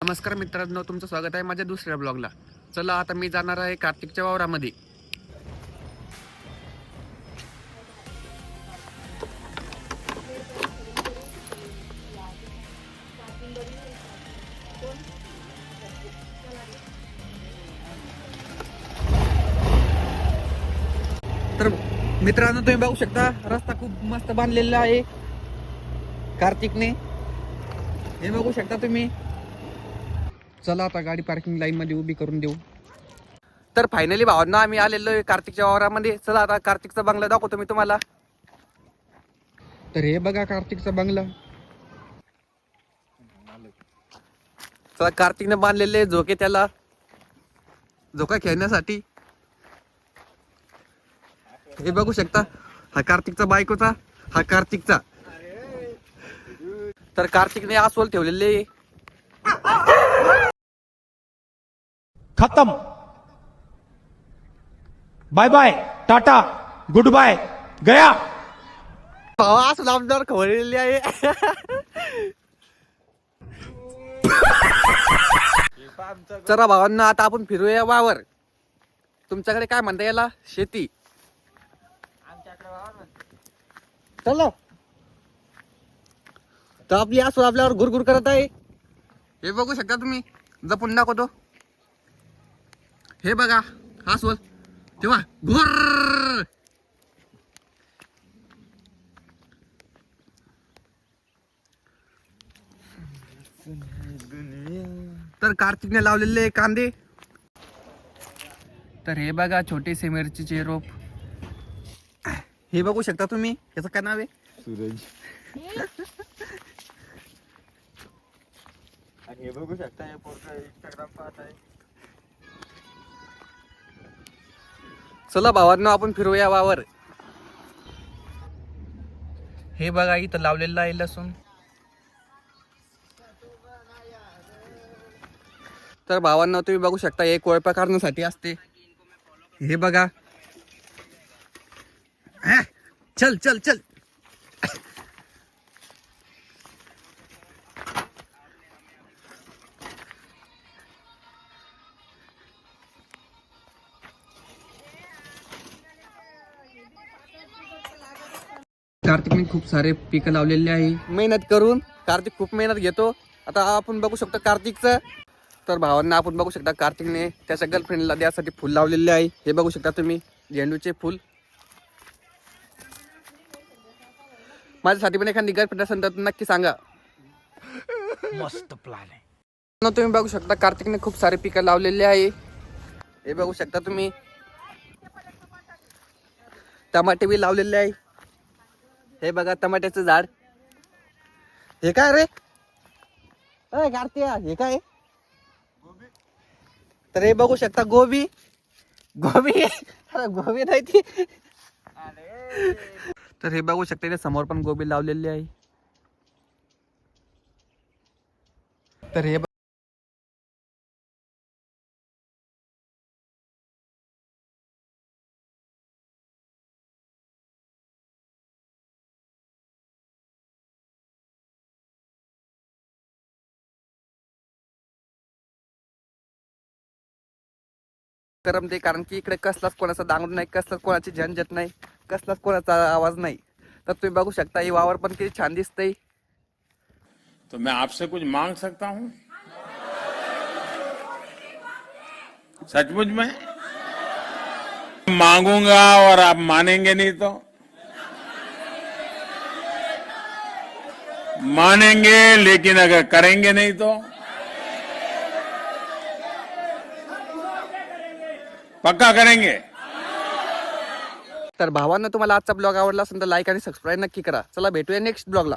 नमस्कार मित्रांनो, तुमचं स्वागत आहे माझ्या दुसऱ्या ब्लॉगला. चला आता मी जाणार आहे कार्तिकच्या वावरामध्ये. तर मित्रांनो, तुम्ही बघू शकता रस्ता खूप मस्त बांधलेला आहे कार्तिकने. हे बघू शकता तुम्ही. चला आता गाडी पार्किंग लाईन मध्ये उभी करून देऊ. तर फायनली भावांना आम्ही आलेलो आहे कार्तिकच्या वावरामध्ये. चला आता कार्तिकचा बंगला दाखवतो मी तुम्हाला. तर हे बघा कार्तिकचा बंगला. चला, कार्तिकने बांधलेले झोके, त्याला झोका खेळण्यासाठी. हे बघू शकता, हा कार्तिकचा बायकोचा, हा कार्तिकचा. तर कार्तिकने आसवल ठेवलेले. खत्म. Bye bye, tata, goodbye, गया. आसवल आमदार खवळलेली आहे. चला भावांना, आता आपण फिरूया वावर. तुमच्याकडे काय म्हणता याला? शेती. चला. तर आपली आसवल आपल्यावर गुरगुर करत आहे. हे बघू शकता तुम्ही. जपून दाखवतो. हे बघा आसवल तेव्हा घोर. तर कार्तिकने लावलेले कांदे. तर हे बघा छोटेसे मिरचीचे रोप. हे बघू शकता तुम्ही. याचं काय नाव आहे? सूरज. आणि हे बघू शकता, हे पोरगा इंस्टाग्राम पाहत आहे. चला भावांनो, आपण फिरूया वावर. हे बघा इथं लावलेलं आहे लसूण. तर भावांनो, तुम्ही बघू शकता, हे कोळपा काढण्यासाठी असते. हे बघा. चल चल चल. कार्तिकने खूप सारे पिकं लावलेले आहे मेहनत करून. कार्तिक खूप मेहनत घेतो. आता आपण बघू शकतो कार्तिकचं. तर भावांना आपण बघू शकता, कार्तिकने त्याच्या गर्लफ्रेंडला द्यासाठी फुल लावलेले आहे. हे बघू शकता तुम्ही, झेंडूचे फुल. माझ्यासाठी पण एखादी गर्लफ्रेंड असेल तर नक्की सांगा. मस्त प्लॅन आहे. तुम्ही बघू शकता, कार्तिकने खूप सारे पिकं लावलेले आहे. हे बघू शकता तुम्ही. टमाटे बी लावलेले आहे. हे बघा टमाट्याचं झाड. हे काय रे? अरे कार्तिया, हे काय? तर हे बघू शकता गोबी. गोबी. अरे गोबी नाही ती. तर हे बघू शकता, इथे समोर पण गोबी लावलेली आहे. तर हे करमते, कारण की इकडे कसलाच कोणाचा दांगडू नाही, कसलाच कोणाची झंझट नाही, कसलाच कोणाचा आवाज नाही. तर तुम्ही बघू शकता, ही वावर पण किती छान दिसतंय. तो मैं आपसे कुछ मांग सकता हूं? सचमुच में मांगूंगा और आप मानेंगे नहीं तो? मानेंगे लेकिन अगर करेंगे नहीं तो? पक्का करेंगे. तर भावांना, तुम्हाला आजचा ब्लॉग आवडला असेल तर लाईक आणि सबस्क्राईब नक्की करा. चला भेटूया नेक्स्ट ब्लॉगला.